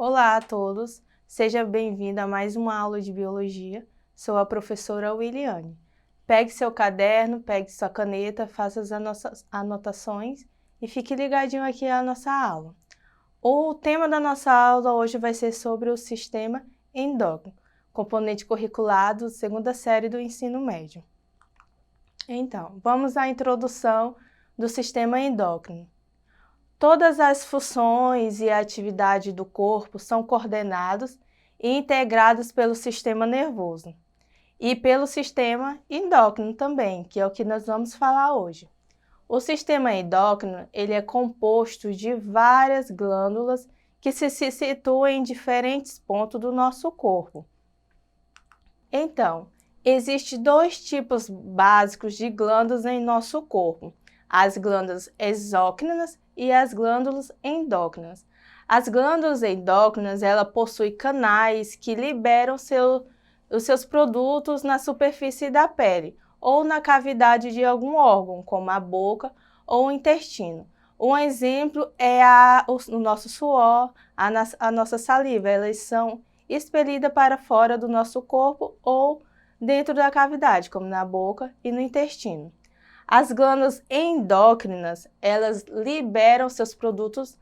Olá a todos, seja bem-vindo a mais uma aula de Biologia. Sou a professora Williane. Pegue seu caderno, pegue sua caneta, faça as nossas anotações e fique ligadinho aqui à nossa aula. O tema da nossa aula hoje vai ser sobre o sistema endócrino, componente curricular da segunda série do ensino médio. Então, vamos à introdução do sistema endócrino. Todas as funções e atividades do corpo são coordenadas e integradas pelo sistema nervoso e pelo sistema endócrino também, que é o que nós vamos falar hoje. O sistema endócrino ele é composto de várias glândulas que se situam em diferentes pontos do nosso corpo. Então, existem dois tipos básicos de glândulas em nosso corpo: as glândulas exócrinas e as glândulas endócrinas. As glândulas endócrinas, ela possuem canais que liberam os seus produtos na superfície da pele ou na cavidade de algum órgão, como a boca ou o intestino. Um exemplo é o nosso suor, a nossa saliva. Elas são expelidas para fora do nosso corpo ou dentro da cavidade, como na boca e no intestino. As glândulas endócrinas, elas liberam seus produtos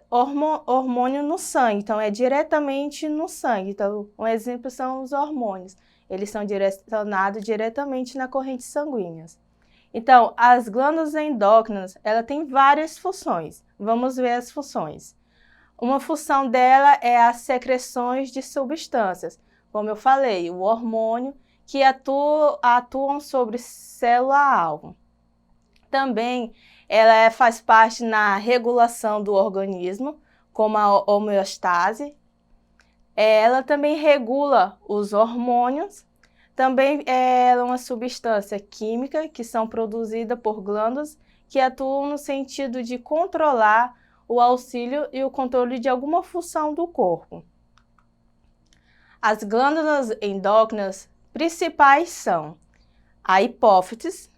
hormônio no sangue, então é diretamente no sangue. Então, um exemplo são os hormônios, eles são direcionados diretamente na corrente sanguínea. Então, as glândulas endócrinas, ela tem várias funções. Vamos ver as funções. Uma função dela é as secreções de substâncias, como eu falei, o hormônio, que atuam sobre célula-alvo. Também ela faz parte na regulação do organismo, como a homeostase. Ela também regula os hormônios. Também ela é uma substância química que são produzidas por glândulas que atuam no sentido de controlar o auxílio e o controle de alguma função do corpo. As glândulas endócrinas principais são a hipófise,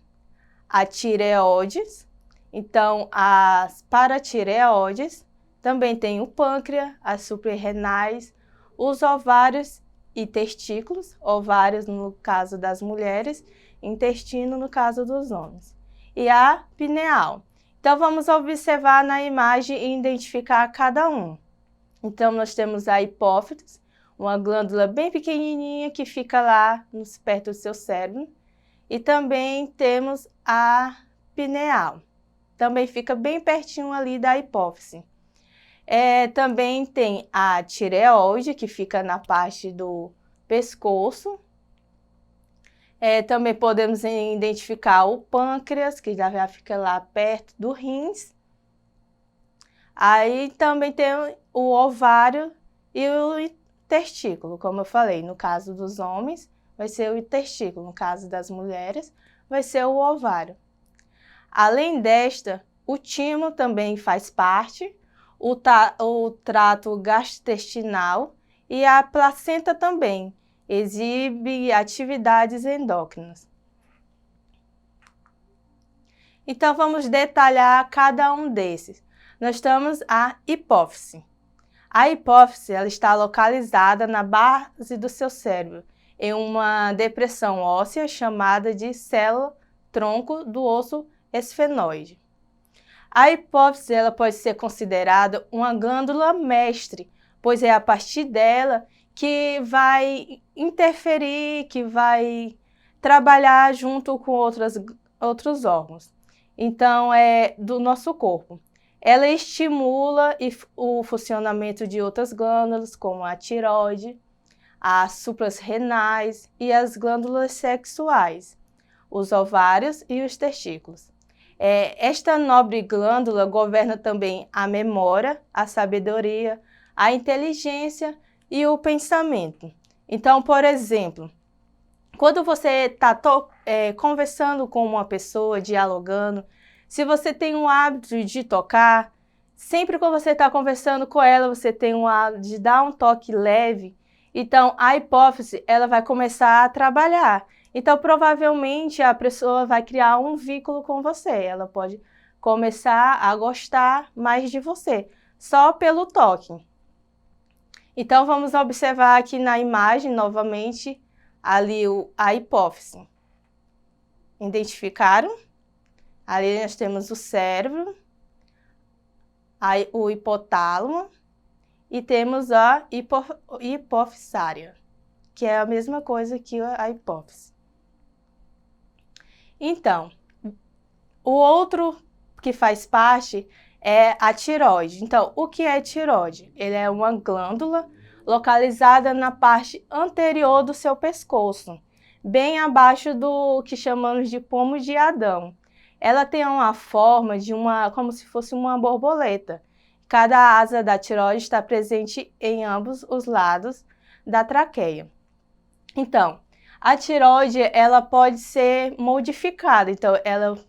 a tireoides, então as paratireoides, também tem o pâncreas, as suprarrenais, os ovários e testículos, ovários no caso das mulheres, intestino no caso dos homens, e a pineal. Então vamos observar na imagem e identificar cada um. Então nós temos a hipófise, uma glândula bem pequenininha que fica lá perto do seu cérebro. E também temos a pineal, também fica bem pertinho ali da hipófise. Também tem a tireoide, que fica na parte do pescoço. Também podemos identificar o pâncreas, que já fica lá perto do rins. Aí também tem o ovário e o testículo, como eu falei, no caso dos homens, vai ser o testículo, no caso das mulheres, vai ser o ovário. Além desta, o timo também faz parte, o trato gastrointestinal e a placenta também exibe atividades endócrinas. Então, vamos detalhar cada um desses. Nós temos a hipófise. A hipófise ela está localizada na base do seu cérebro, em uma depressão óssea chamada de célula-tronco do osso esfenoide. A hipófise ela pode ser considerada uma glândula mestre, pois é a partir dela que vai interferir, que vai trabalhar junto com outros órgãos. Então, é do nosso corpo. Ela estimula o funcionamento de outras glândulas, como a tireoide, as suprarrenais e as glândulas sexuais, os ovários e os testículos. Esta nobre glândula governa também a memória, a sabedoria, a inteligência e o pensamento. Então, por exemplo, quando você está conversando com uma pessoa, dialogando, se você tem um hábito de tocar, sempre que você está conversando com ela, você tem um hábito de dar um toque leve, então a hipófise ela vai começar a trabalhar. Então, provavelmente, a pessoa vai criar um vínculo com você, ela pode começar a gostar mais de você, só pelo toque. Então, vamos observar aqui na imagem, novamente, ali a hipófise. Identificaram? Ali nós temos o cérebro, o hipotálamo e temos a hipofisária, que é a mesma coisa que a hipófise. Então, o outro que faz parte é a tireoide. Então, o que é tireoide? Ele é uma glândula localizada na parte anterior do seu pescoço, bem abaixo do que chamamos de pomo de Adão. Ela tem uma forma de como se fosse uma borboleta. Cada asa da tireoide está presente em ambos os lados da traqueia. Então, a tireoide, ela pode ser modificada. Então, ela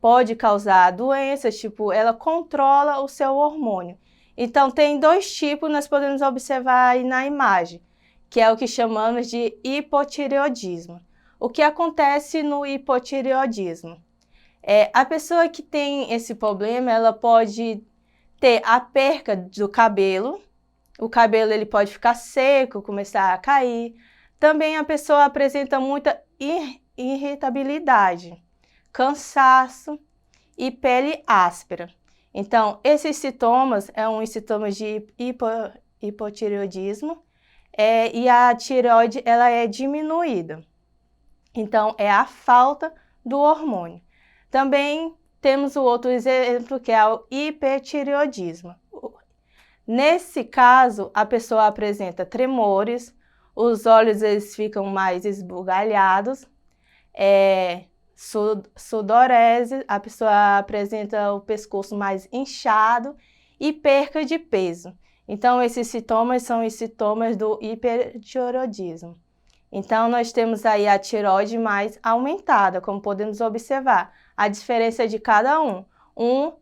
pode causar doenças, tipo, ela controla o seu hormônio. Então, tem dois tipos, nós podemos observar aí na imagem, que é o que chamamos de hipotireoidismo. O que acontece no hipotireoidismo? A pessoa que tem esse problema, ela pode ter a perca do cabelo, o cabelo ele pode ficar seco, começar a cair. Também a pessoa apresenta muita irritabilidade, cansaço e pele áspera. Então, esses sintomas são sintomas de hipotireoidismo e a tireoide ela é diminuída. Então, é a falta do hormônio. Também temos o outro exemplo que é o hipertireoidismo. Nesse caso, a pessoa apresenta tremores, os olhos eles ficam mais esbugalhados, sudorese, a pessoa apresenta o pescoço mais inchado e perca de peso. Então, esses sintomas são os sintomas do hipertireoidismo. Então, nós temos aí a tireoide mais aumentada, como podemos observar. A diferença de cada um.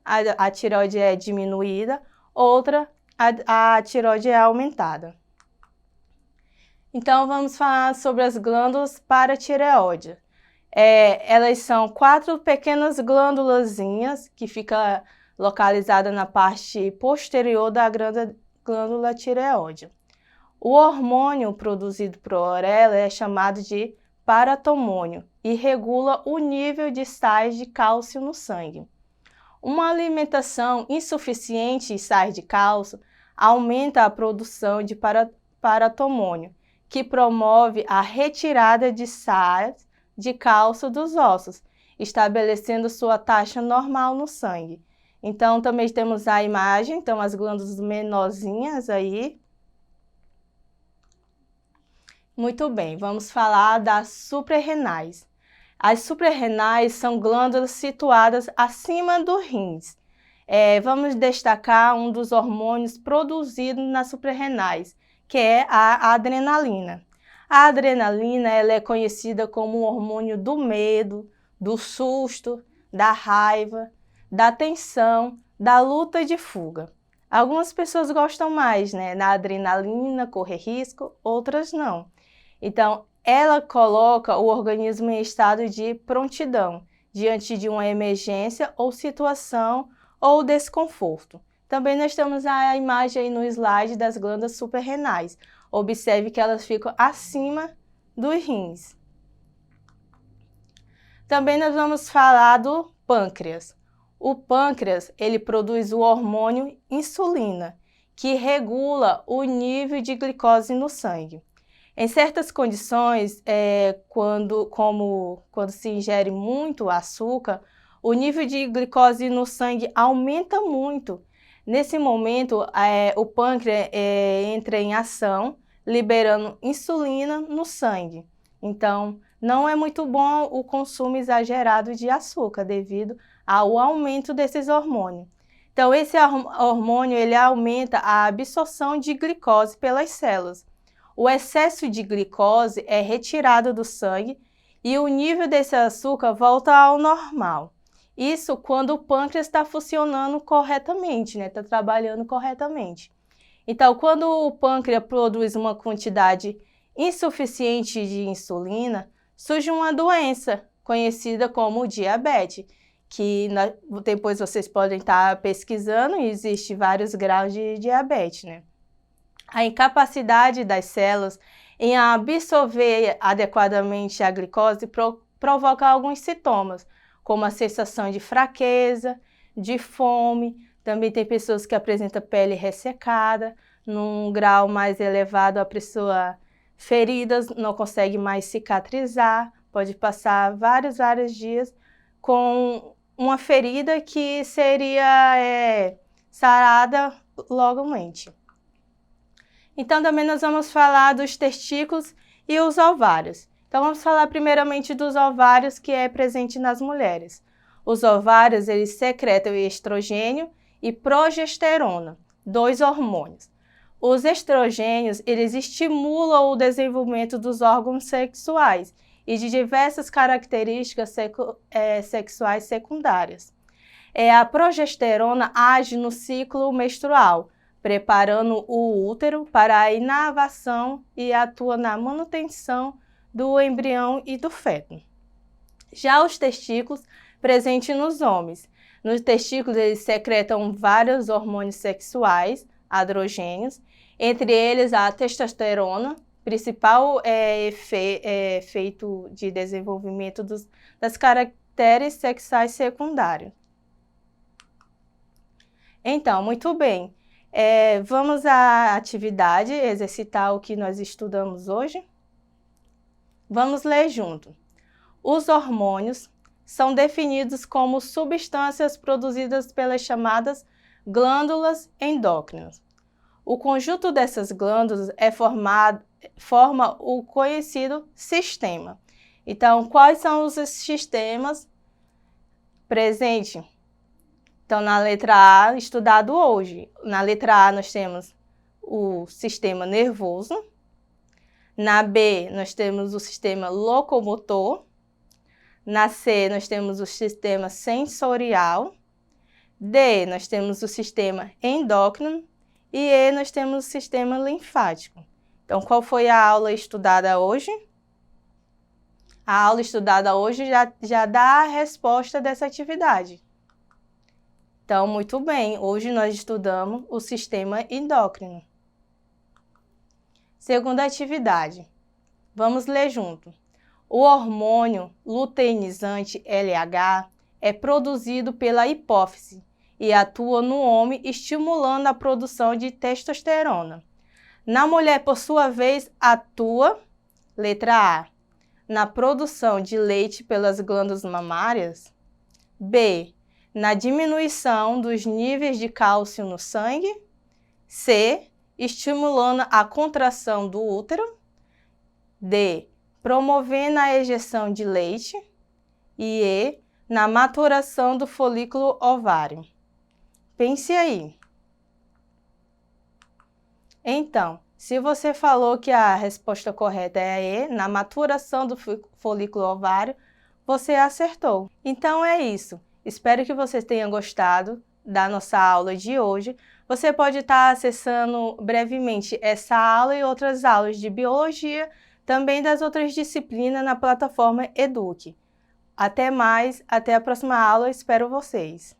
A tireoide é diminuída, outra, a tireoide é aumentada. Então, vamos falar sobre as glândulas paratireoide. Elas são 4 pequenas glândulazinhas que ficam localizadas na parte posterior da glândula tireoide. O hormônio produzido por ela é chamado de paratomônio e regula o nível de sais de cálcio no sangue. Uma alimentação insuficiente de sais de cálcio aumenta a produção de paratomônio, que promove a retirada de sais de cálcio dos ossos, estabelecendo sua taxa normal no sangue. Então, também temos a imagem, então as glândulas menorzinhas aí. Muito bem, vamos falar das suprarrenais. As suprarrenais são glândulas situadas acima do rins. Vamos destacar um dos hormônios produzidos nas suprarrenais, que é a adrenalina. A adrenalina ela é conhecida como o hormônio do medo, do susto, da raiva, da tensão, da luta de fuga. Algumas pessoas gostam mais, da adrenalina, correr risco, outras não. Então, ela coloca o organismo em estado de prontidão, diante de uma emergência ou situação ou desconforto. Também nós temos a imagem aí no slide das glândulas suprarrenais. Observe que elas ficam acima dos rins. Também nós vamos falar do pâncreas. O pâncreas, ele produz o hormônio insulina, que regula o nível de glicose no sangue. Em certas condições, quando se ingere muito açúcar, o nível de glicose no sangue aumenta muito. Nesse momento, o pâncreas entra em ação, liberando insulina no sangue. Então, não é muito bom o consumo exagerado de açúcar, devido ao aumento desses hormônios. Então, esse hormônio ele aumenta a absorção de glicose pelas células. O excesso de glicose é retirado do sangue e o nível desse açúcar volta ao normal. Isso quando o pâncreas está funcionando corretamente, está trabalhando corretamente. Então, quando o pâncreas produz uma quantidade insuficiente de insulina, surge uma doença conhecida como diabetes, que depois vocês podem estar pesquisando e existem vários graus de diabetes, A incapacidade das células em absorver adequadamente a glicose provoca alguns sintomas, como a sensação de fraqueza, de fome. Também tem pessoas que apresentam pele ressecada, num grau mais elevado a pessoa feridas, não consegue mais cicatrizar, pode passar vários dias com uma ferida que seria sarada logamente. Então, também nós vamos falar dos testículos e os ovários. Então, vamos falar primeiramente dos ovários, que é presente nas mulheres. Os ovários, eles secretam estrogênio e progesterona, 2 hormônios. Os estrogênios, eles estimulam o desenvolvimento dos órgãos sexuais e de diversas características sexuais secundárias. A progesterona age no ciclo menstrual, preparando o útero para a inervação e atua na manutenção do embrião e do feto. Já os testículos, presentes nos homens. Nos testículos, eles secretam vários hormônios sexuais, androgênios, entre eles a testosterona, principal efeito de desenvolvimento das caracteres sexuais secundários. Então, muito bem. Vamos à atividade, exercitar o que nós estudamos hoje? Vamos ler junto. Os hormônios são definidos como substâncias produzidas pelas chamadas glândulas endócrinas. O conjunto dessas glândulas forma o conhecido sistema. Então, quais são os sistemas presentes? Então, na letra A, estudado hoje. Na letra A, nós temos o sistema nervoso. Na B, nós temos o sistema locomotor. Na C, nós temos o sistema sensorial. D, nós temos o sistema endócrino. E E, nós temos o sistema linfático. Então, qual foi a aula estudada hoje? A aula estudada hoje já dá a resposta dessa atividade. Então, muito bem, hoje nós estudamos o sistema endócrino. Segunda atividade, vamos ler junto. O hormônio luteinizante LH é produzido pela hipófise e atua no homem estimulando a produção de testosterona. Na mulher, por sua vez, atua, letra A, na produção de leite pelas glândulas mamárias. B, na diminuição dos níveis de cálcio no sangue. C, estimulando a contração do útero. D, promovendo a ejeção de leite. E E, na maturação do folículo ovário. Pense aí. Então, se você falou que a resposta correta é a E, na maturação do folículo ovário, você acertou. Então é isso. Espero que vocês tenham gostado da nossa aula de hoje. Você pode estar acessando brevemente essa aula e outras aulas de biologia, também das outras disciplinas na plataforma Eduque. Até mais, até a próxima aula, espero vocês!